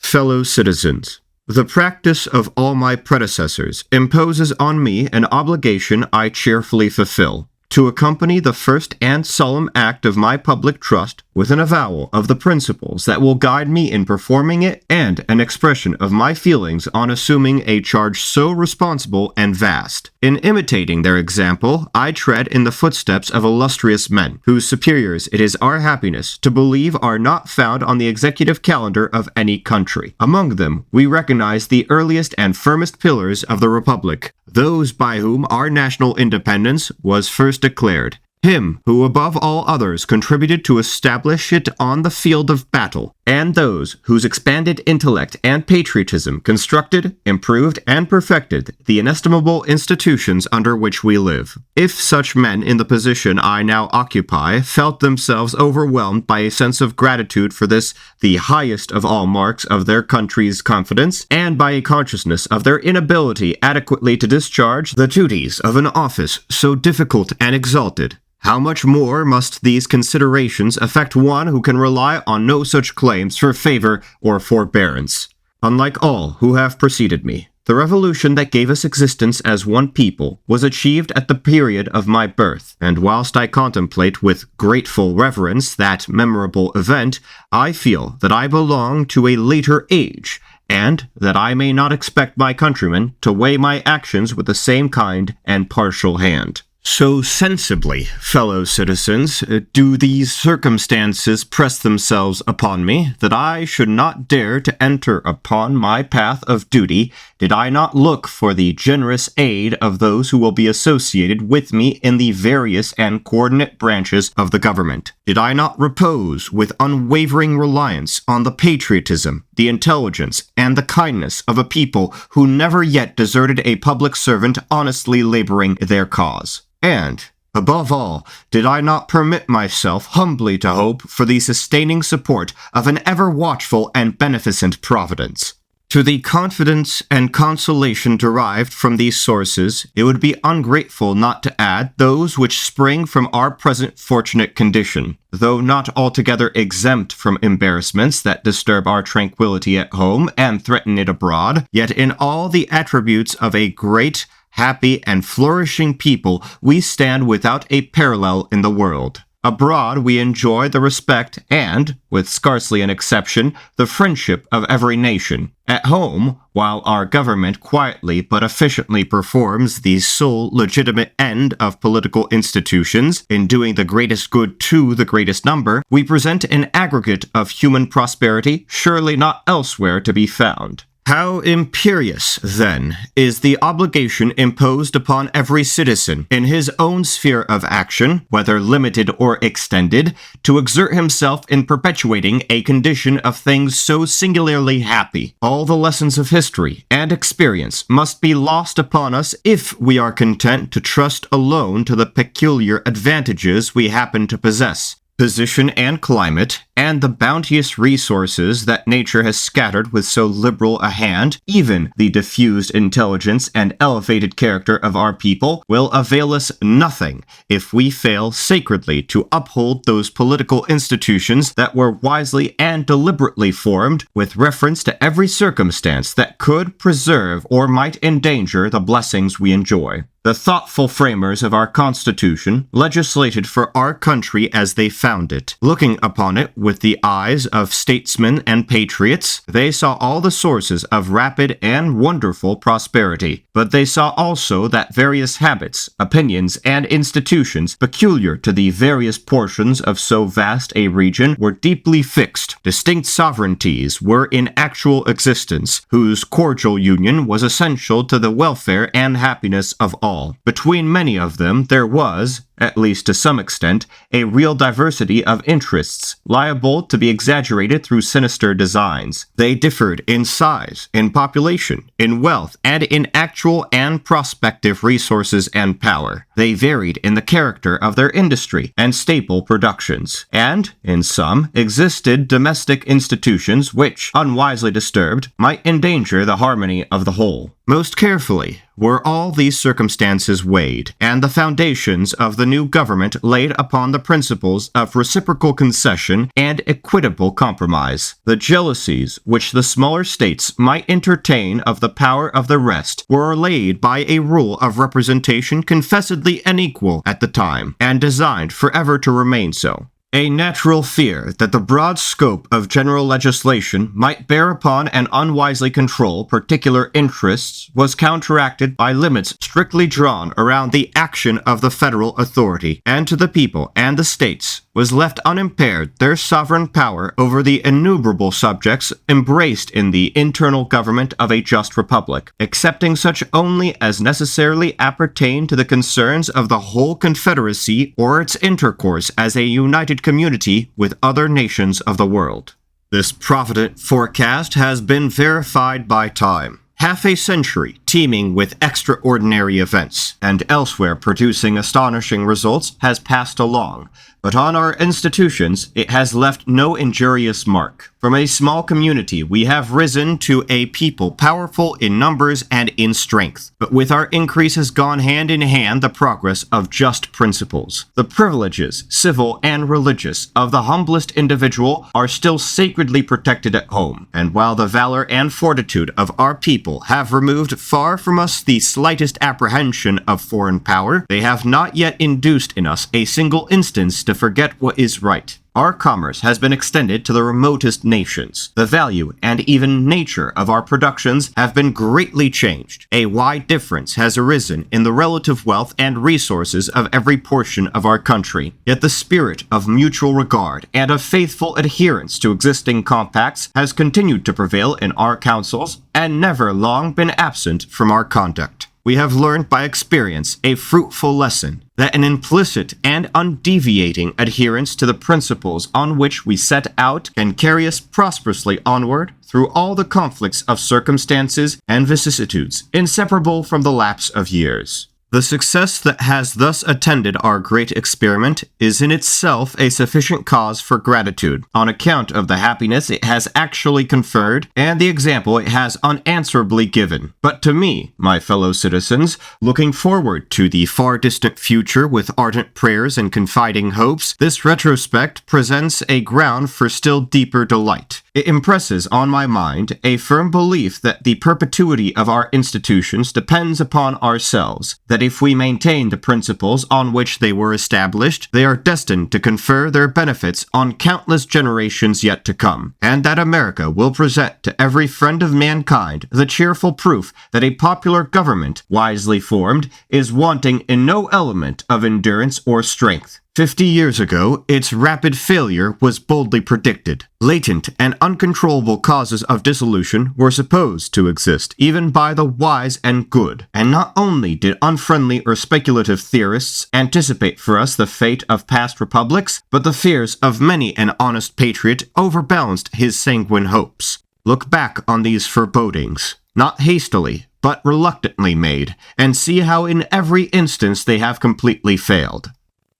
Fellow citizens, the practice of all my predecessors imposes on me an obligation I cheerfully fulfill, to accompany the first and solemn act of my public trust with an avowal of the principles that will guide me in performing it and an expression of my feelings on assuming a charge so responsible and vast. In imitating their example, I tread in the footsteps of illustrious men, whose superiors it is our happiness to believe are not found on the executive calendar of any country. Among them, we recognize the earliest and firmest pillars of the Republic, those by whom our national independence was first declared. Him who above all others contributed to establish it on the field of battle, and those whose expanded intellect and patriotism constructed, improved, and perfected the inestimable institutions under which we live. If such men in the position I now occupy felt themselves overwhelmed by a sense of gratitude for this, the highest of all marks of their country's confidence, and by a consciousness of their inability adequately to discharge the duties of an office so difficult and exalted, how much more must these considerations affect one who can rely on no such claims for favor or forbearance? Unlike all who have preceded me, the revolution that gave us existence as one people was achieved at the period of my birth, and whilst I contemplate with grateful reverence that memorable event, I feel that I belong to a later age, and that I may not expect my countrymen to weigh my actions with the same kind and partial hand. So sensibly, fellow citizens, do these circumstances press themselves upon me, that I should not dare to enter upon my path of duty, did I not look for the generous aid of those who will be associated with me in the various and coordinate branches of the government. Did I not repose with unwavering reliance on the patriotism, the intelligence, and the kindness of a people who never yet deserted a public servant honestly laboring their cause? And, above all, did I not permit myself humbly to hope for the sustaining support of an ever-watchful and beneficent Providence? To the confidence and consolation derived from these sources, it would be ungrateful not to add those which spring from our present fortunate condition. Though not altogether exempt from embarrassments that disturb our tranquillity at home and threaten it abroad, yet in all the attributes of a great, happy, and flourishing people, we stand without a parallel in the world. Abroad we enjoy the respect and, with scarcely an exception, the friendship of every nation. At home, while our government quietly but efficiently performs the sole legitimate end of political institutions in doing the greatest good to the greatest number, we present an aggregate of human prosperity surely not elsewhere to be found. How imperious, then, is the obligation imposed upon every citizen, in his own sphere of action, whether limited or extended, to exert himself in perpetuating a condition of things so singularly happy. All the lessons of history and experience must be lost upon us if we are content to trust alone to the peculiar advantages we happen to possess. Position and climate, and the bounteous resources that nature has scattered with so liberal a hand, even the diffused intelligence and elevated character of our people, will avail us nothing if we fail sacredly to uphold those political institutions that were wisely and deliberately formed with reference to every circumstance that could preserve or might endanger the blessings we enjoy. The thoughtful framers of our Constitution legislated for our country as they found it. Looking upon it with the eyes of statesmen and patriots, they saw all the sources of rapid and wonderful prosperity. But they saw also that various habits, opinions, and institutions peculiar to the various portions of so vast a region were deeply fixed. Distinct sovereignties were in actual existence, whose cordial union was essential to the welfare and happiness of all. Between many of them there was, at least to some extent, a real diversity of interests, liable to be exaggerated through sinister designs. They differed in size, in population, in wealth, and in actual and prospective resources and power. They varied in the character of their industry and staple productions, and, in some, existed domestic institutions which, unwisely disturbed, might endanger the harmony of the whole. Most carefully were all these circumstances weighed, and the foundations of the new government laid upon the principles of reciprocal concession and equitable compromise. The jealousies which the smaller states might entertain of the power of the rest were allayed by a rule of representation confessedly unequal at the time, and designed forever to remain so. A natural fear that the broad scope of general legislation might bear upon and unwisely control particular interests was counteracted by limits strictly drawn around the action of the federal authority, and to the people and the states was left unimpaired their sovereign power over the innumerable subjects embraced in the internal government of a just republic, excepting such only as necessarily appertain to the concerns of the whole confederacy or its intercourse as a united community with other nations of the world. This provident forecast has been verified by time. Half a century teeming with extraordinary events, and elsewhere producing astonishing results, has passed along, but on our institutions it has left no injurious mark. From a small community we have risen to a people powerful in numbers and in strength, but with our increase has gone hand in hand the progress of just principles. The privileges, civil and religious, of the humblest individual are still sacredly protected at home, and while the valor and fortitude of our people have removed far from us the slightest apprehension of foreign power, they have not yet induced in us a single instance to forget what is right. Our commerce has been extended to the remotest nations. The value and even nature of our productions have been greatly changed. A wide difference has arisen in the relative wealth and resources of every portion of our country. Yet the spirit of mutual regard and of faithful adherence to existing compacts has continued to prevail in our councils and never long been absent from our conduct. We have learned by experience a fruitful lesson that an implicit and undeviating adherence to the principles on which we set out can carry us prosperously onward through all the conflicts of circumstances and vicissitudes inseparable from the lapse of years. The success that has thus attended our great experiment is in itself a sufficient cause for gratitude, on account of the happiness it has actually conferred and the example it has unanswerably given. But to me, my fellow citizens, looking forward to the far distant future with ardent prayers and confiding hopes, this retrospect presents a ground for still deeper delight. It impresses on my mind a firm belief that the perpetuity of our institutions depends upon ourselves, that if we maintain the principles on which they were established, they are destined to confer their benefits on countless generations yet to come, and that America will present to every friend of mankind the cheerful proof that a popular government, wisely formed, is wanting in no element of endurance or strength. 50 years ago, its rapid failure was boldly predicted. Latent and uncontrollable causes of dissolution were supposed to exist, even by the wise and good. And not only did unfriendly or speculative theorists anticipate for us the fate of past republics, but the fears of many an honest patriot overbalanced his sanguine hopes. Look back on these forebodings, not hastily, but reluctantly made, and see how in every instance they have completely failed.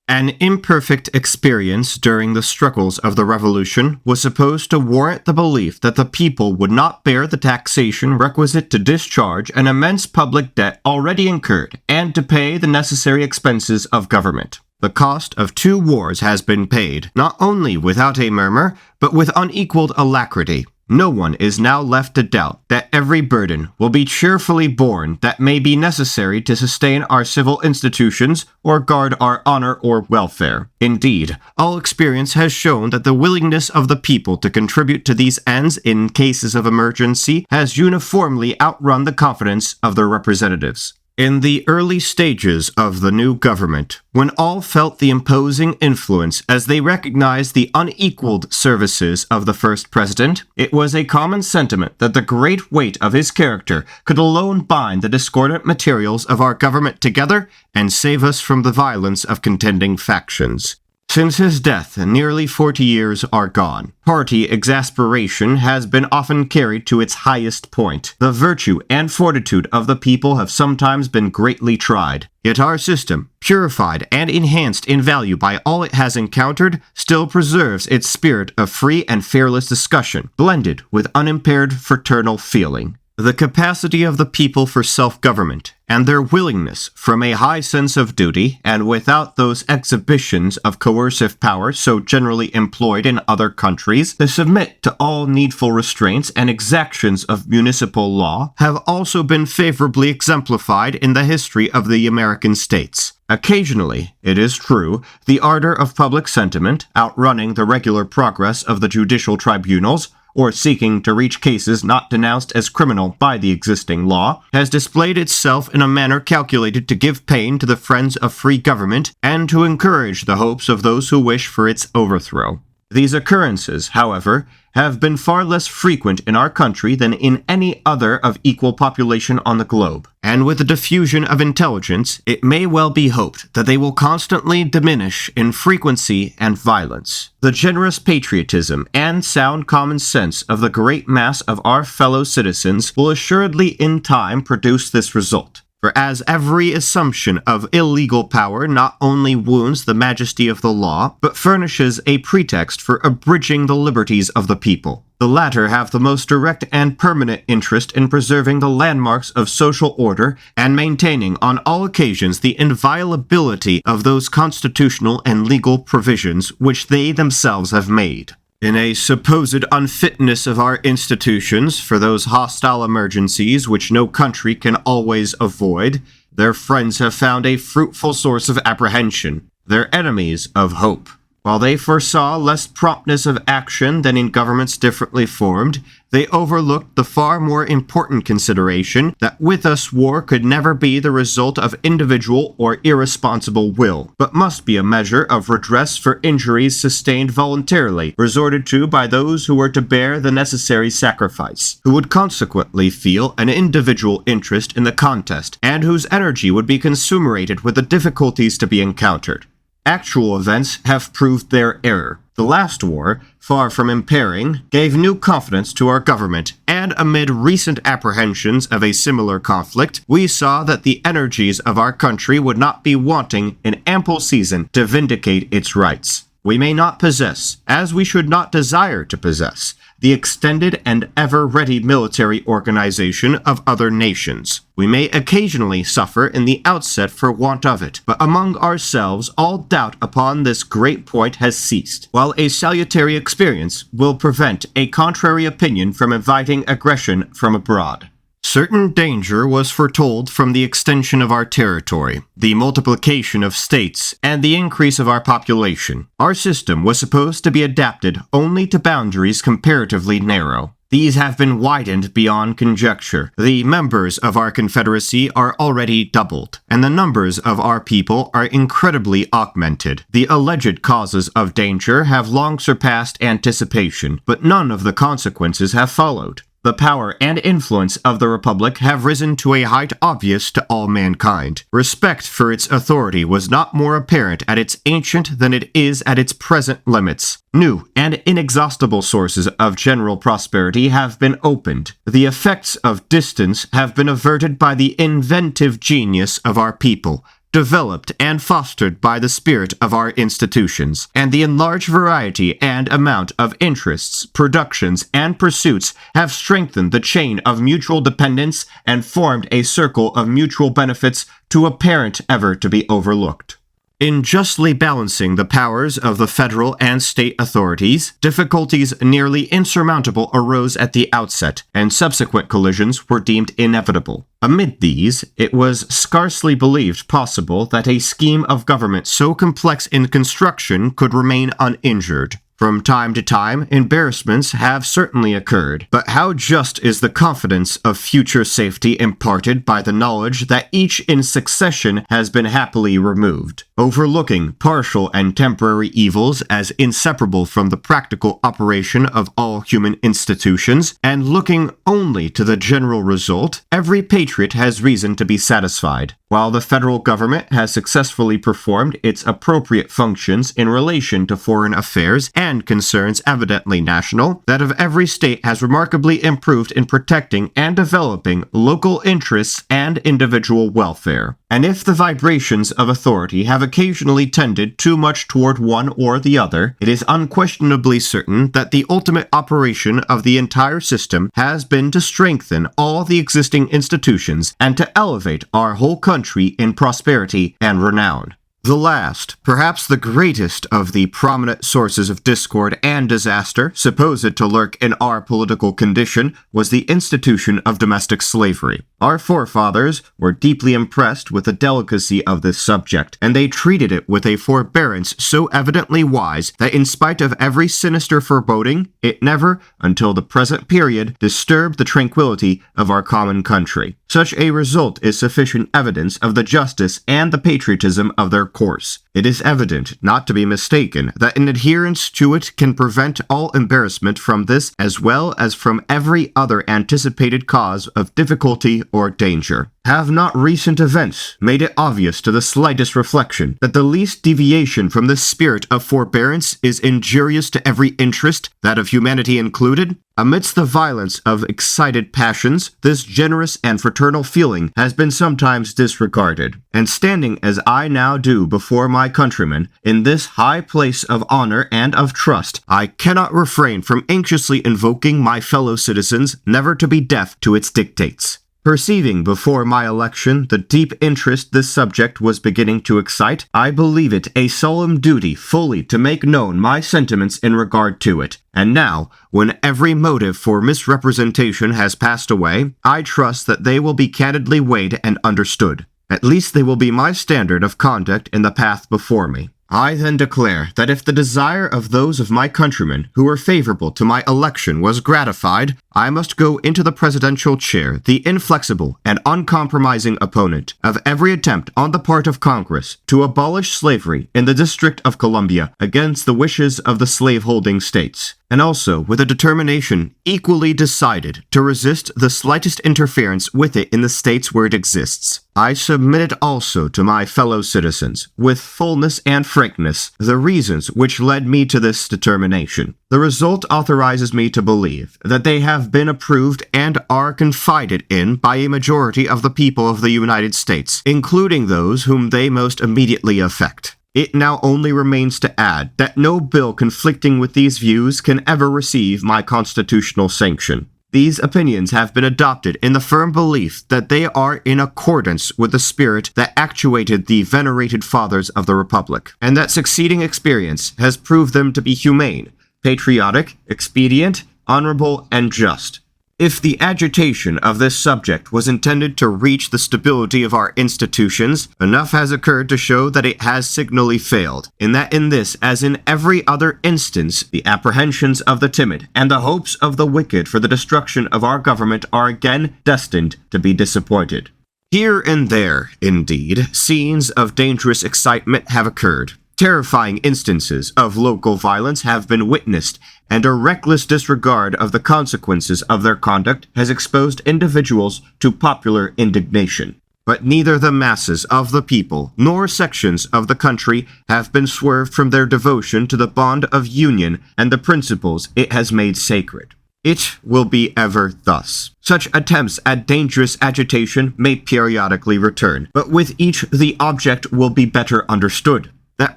An imperfect experience during the struggles of the Revolution was supposed to warrant the belief that the people would not bear the taxation requisite to discharge an immense public debt already incurred and to pay the necessary expenses of government. The cost of 2 wars has been paid, not only without a murmur, but with unequaled alacrity. No one is now left to doubt that every burden will be cheerfully borne that may be necessary to sustain our civil institutions or guard our honor or welfare. Indeed, all experience has shown that the willingness of the people to contribute to these ends in cases of emergency has uniformly outrun the confidence of their representatives. In the early stages of the new government, when all felt the imposing influence as they recognized the unequaled services of the first president, it was a common sentiment that the great weight of his character could alone bind the discordant materials of our government together and save us from the violence of contending factions. Since his death, nearly 40 years are gone. Party exasperation has been often carried to its highest point. The virtue and fortitude of the people have sometimes been greatly tried. Yet our system, purified and enhanced in value by all it has encountered, still preserves its spirit of free and fearless discussion, blended with unimpaired fraternal feeling. The capacity of the people for self-government, and their willingness, from a high sense of duty, and without those exhibitions of coercive power so generally employed in other countries, to submit to all needful restraints and exactions of municipal law, have also been favorably exemplified in the history of the American states. Occasionally, it is true, the ardor of public sentiment, outrunning the regular progress of the judicial tribunals, or seeking to reach cases not denounced as criminal by the existing law, has displayed itself in a manner calculated to give pain to the friends of free government and to encourage the hopes of those who wish for its overthrow. These occurrences, however, have been far less frequent in our country than in any other of equal population on the globe, and with the diffusion of intelligence, it may well be hoped that they will constantly diminish in frequency and violence. The generous patriotism and sound common sense of the great mass of our fellow citizens will assuredly in time produce this result. For as every assumption of illegal power not only wounds the majesty of the law, but furnishes a pretext for abridging the liberties of the people, the latter have the most direct and permanent interest in preserving the landmarks of social order and maintaining on all occasions the inviolability of those constitutional and legal provisions which they themselves have made. In a supposed unfitness of our institutions for those hostile emergencies which no country can always avoid, their friends have found a fruitful source of apprehension, their enemies of hope. While they foresaw less promptness of action than in governments differently formed, they overlooked the far more important consideration that with us war could never be the result of individual or irresponsible will, but must be a measure of redress for injuries sustained voluntarily, resorted to by those who were to bear the necessary sacrifice, who would consequently feel an individual interest in the contest, and whose energy would be consummated with the difficulties to be encountered. Actual events have proved their error. The last war, far from impairing, gave new confidence to our government, and amid recent apprehensions of a similar conflict, we saw that the energies of our country would not be wanting in ample season to vindicate its rights. We may not possess, as we should not desire to possess, the extended and ever-ready military organization of other nations. We may occasionally suffer in the outset for want of it, but among ourselves all doubt upon this great point has ceased, while a salutary experience will prevent a contrary opinion from inviting aggression from abroad. Certain danger was foretold from the extension of our territory, the multiplication of states, and the increase of our population. Our system was supposed to be adapted only to boundaries comparatively narrow. These have been widened beyond conjecture. The members of our confederacy are already doubled, and the numbers of our people are incredibly augmented. The alleged causes of danger have long surpassed anticipation, but none of the consequences have followed. The power and influence of the Republic have risen to a height obvious to all mankind. Respect for its authority was not more apparent at its ancient than it is at its present limits. New and inexhaustible sources of general prosperity have been opened. The effects of distance have been averted by the inventive genius of our people, developed and fostered by the spirit of our institutions, and the enlarged variety and amount of interests, productions, and pursuits have strengthened the chain of mutual dependence and formed a circle of mutual benefits too apparent ever to be overlooked. In justly balancing the powers of the federal and state authorities, difficulties nearly insurmountable arose at the outset, and subsequent collisions were deemed inevitable. Amid these, it was scarcely believed possible that a scheme of government so complex in construction could remain uninjured. From time to time, embarrassments have certainly occurred, but how just is the confidence of future safety imparted by the knowledge that each in succession has been happily removed. overlooking partial and temporary evils as inseparable from the practical operation of all human institutions, and looking only to the general result, every patriot has reason to be satisfied. While the federal government has successfully performed its appropriate functions in relation to foreign affairs and concerns evidently national, that of every state has remarkably improved in protecting and developing local interests and individual welfare. And if the vibrations of authority have occasionally tended too much toward one or the other, it is unquestionably certain that the ultimate operation of the entire system has been to strengthen all the existing institutions and to elevate our whole country in prosperity and renown. The last, perhaps the greatest of the prominent sources of discord and disaster supposed to lurk in our political condition was the institution of domestic slavery. Our forefathers were deeply impressed with the delicacy of this subject, and they treated it with a forbearance so evidently wise that in spite of every sinister foreboding, it never, until the present period, disturbed the tranquility of our common country. Such a result is sufficient evidence of the justice and the patriotism of their course. It is evident, not to be mistaken, that an adherence to it can prevent all embarrassment from this as well as from every other anticipated cause of difficulty or danger. Have not recent events made it obvious to the slightest reflection that the least deviation from this spirit of forbearance is injurious to every interest, that of humanity included? Amidst the violence of excited passions, this generous and fraternal feeling has been sometimes disregarded, and standing as I now do before my countrymen, in this high place of honor and of trust, I cannot refrain from anxiously invoking my fellow citizens never to be deaf to its dictates. Perceiving before my election the deep interest this subject was beginning to excite, I believe it a solemn duty fully to make known my sentiments in regard to it. And now, when every motive for misrepresentation has passed away, I trust that they will be candidly weighed and understood. At least they will be my standard of conduct in the path before me. I then declare that if the desire of those of my countrymen who were favorable to my election was gratified, I must go into the presidential chair, the inflexible and uncompromising opponent of every attempt on the part of Congress to abolish slavery in the District of Columbia against the wishes of the slaveholding states, and also with a determination equally decided to resist the slightest interference with it in the states where it exists. I submit it also to my fellow citizens, with fullness and frankness, the reasons which led me to this determination. The result authorizes me to believe that they have been approved and are confided in by a majority of the people of the United States, including those whom they most immediately affect. It now only remains to add that no bill conflicting with these views can ever receive my constitutional sanction. These opinions have been adopted in the firm belief that they are in accordance with the spirit that actuated the venerated fathers of the Republic, and that succeeding experience has proved them to be humane, patriotic, expedient, honorable, and just. If the agitation of this subject was intended to reach the stability of our institutions, enough has occurred to show that it has signally failed, in that in this, as in every other instance, the apprehensions of the timid and the hopes of the wicked for the destruction of our government are again destined to be disappointed. Here and there, indeed, scenes of dangerous excitement have occurred. Terrifying instances of local violence have been witnessed, and a reckless disregard of the consequences of their conduct has exposed individuals to popular indignation. But neither the masses of the people nor sections of the country have been swerved from their devotion to the bond of union and the principles it has made sacred. It will be ever thus. Such attempts at dangerous agitation may periodically return, but with each the object will be better understood. That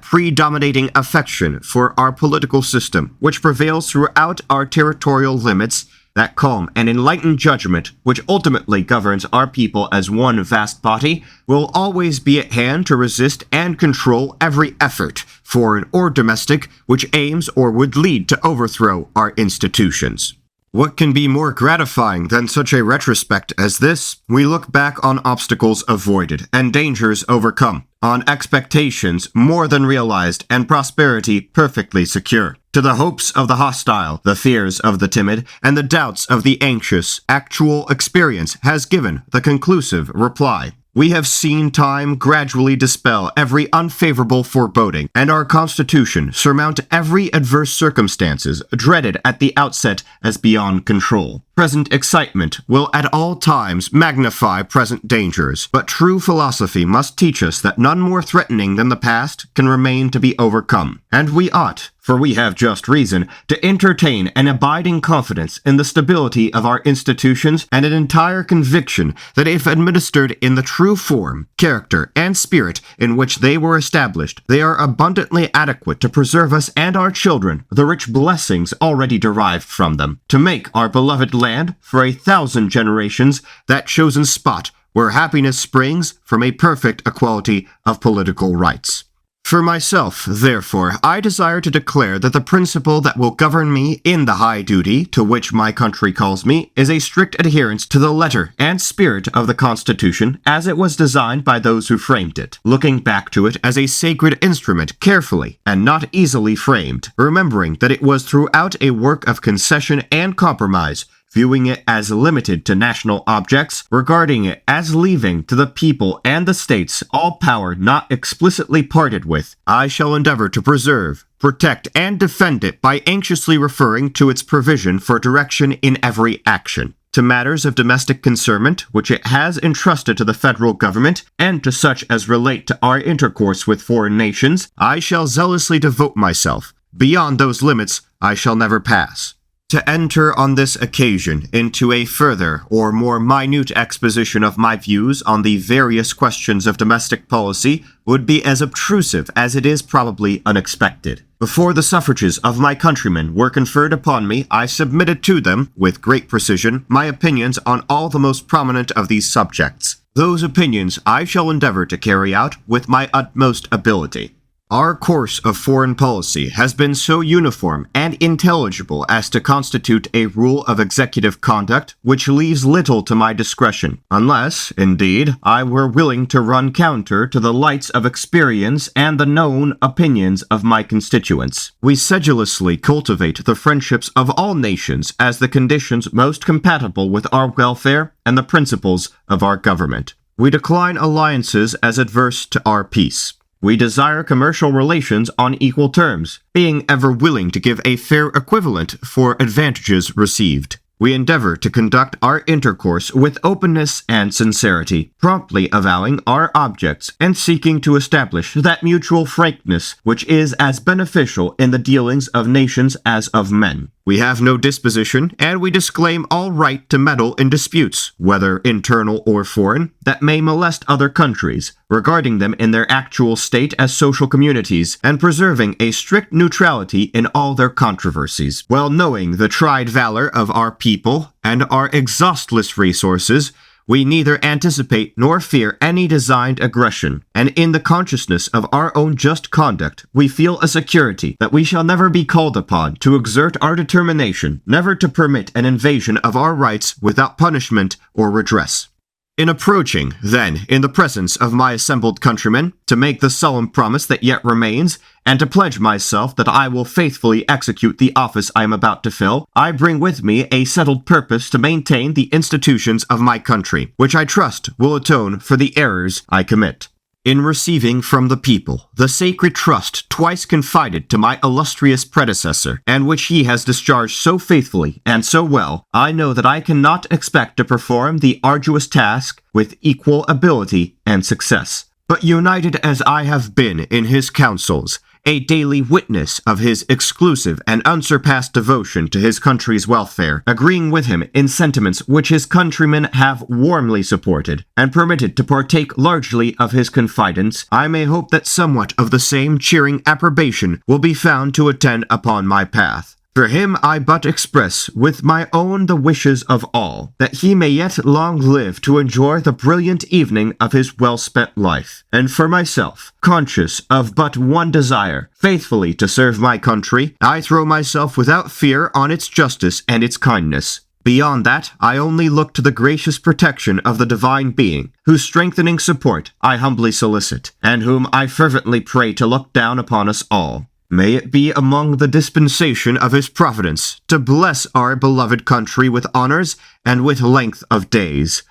predominating affection for our political system, which prevails throughout our territorial limits, that calm and enlightened judgment which ultimately governs our people as one vast body, will always be at hand to resist and control every effort, foreign or domestic, which aims or would lead to overthrow our institutions. What can be more gratifying than such a retrospect as this? We look back on obstacles avoided and dangers overcome, on expectations more than realized and prosperity perfectly secure. To the hopes of the hostile, the fears of the timid, and the doubts of the anxious, actual experience has given the conclusive reply. We have seen time gradually dispel every unfavorable foreboding, and our Constitution surmount every adverse circumstances dreaded at the outset as beyond control. Present excitement will at all times magnify present dangers, but true philosophy must teach us that none more threatening than the past can remain to be overcome. And we ought, for we have just reason, to entertain an abiding confidence in the stability of our institutions and an entire conviction that if administered in the true form, character, and spirit in which they were established, they are abundantly adequate to preserve us and our children the rich blessings already derived from them, to make our beloved land for 1,000 generations that chosen spot where happiness springs from a perfect equality of political rights. For myself, therefore, I desire to declare that the principle that will govern me in the high duty to which my country calls me is a strict adherence to the letter and spirit of the Constitution as it was designed by those who framed it, looking back to it as a sacred instrument carefully and not easily framed, remembering that it was throughout a work of concession and compromise, viewing it as limited to national objects, regarding it as leaving to the people and the states all power not explicitly parted with. I shall endeavor to preserve, protect, and defend it by anxiously referring to its provision for direction in every action. To matters of domestic concernment, which it has entrusted to the federal government, and to such as relate to our intercourse with foreign nations, I shall zealously devote myself. Beyond those limits, I shall never pass. To enter on this occasion into a further or more minute exposition of my views on the various questions of domestic policy would be as obtrusive as it is probably unexpected. Before the suffrages of my countrymen were conferred upon me, I submitted to them, with great precision, my opinions on all the most prominent of these subjects. Those opinions I shall endeavor to carry out with my utmost ability. Our course of foreign policy has been so uniform and intelligible as to constitute a rule of executive conduct which leaves little to my discretion, unless, indeed, I were willing to run counter to the lights of experience and the known opinions of my constituents. We sedulously cultivate the friendships of all nations as the conditions most compatible with our welfare and the principles of our government. We decline alliances as adverse to our peace. We desire commercial relations on equal terms, being ever willing to give a fair equivalent for advantages received. We endeavor to conduct our intercourse with openness and sincerity, promptly avowing our objects and seeking to establish that mutual frankness which is as beneficial in the dealings of nations as of men. We have no disposition, and we disclaim all right to meddle in disputes, whether internal or foreign, that may molest other countries, regarding them in their actual state as social communities, and preserving a strict neutrality in all their controversies, while knowing the tried valor of our people and our exhaustless resources. We neither anticipate nor fear any designed aggression, and in the consciousness of our own just conduct, we feel a security that we shall never be called upon to exert our determination never to permit an invasion of our rights without punishment or redress. In approaching, then, in the presence of my assembled countrymen, to make the solemn promise that yet remains, and to pledge myself that I will faithfully execute the office I am about to fill, I bring with me a settled purpose to maintain the institutions of my country, which I trust will atone for the errors I commit. In receiving from the people the sacred trust twice confided to my illustrious predecessor, and which he has discharged so faithfully and so well, I know that I cannot expect to perform the arduous task with equal ability and success. But united as I have been in his counsels, a daily witness of his exclusive and unsurpassed devotion to his country's welfare, agreeing with him in sentiments which his countrymen have warmly supported, and permitted to partake largely of his confidence, I may hope that somewhat of the same cheering approbation will be found to attend upon my path. For him I but express with my own the wishes of all, that he may yet long live to enjoy the brilliant evening of his well-spent life. And for myself, conscious of but one desire, faithfully to serve my country, I throw myself without fear on its justice and its kindness. Beyond that, I only look to the gracious protection of the divine being, whose strengthening support I humbly solicit, and whom I fervently pray to look down upon us all. May it be among the dispensation of his providence to bless our beloved country with honors and with length of days.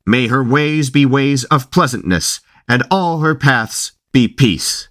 May her ways be ways of pleasantness, and all her paths be peace.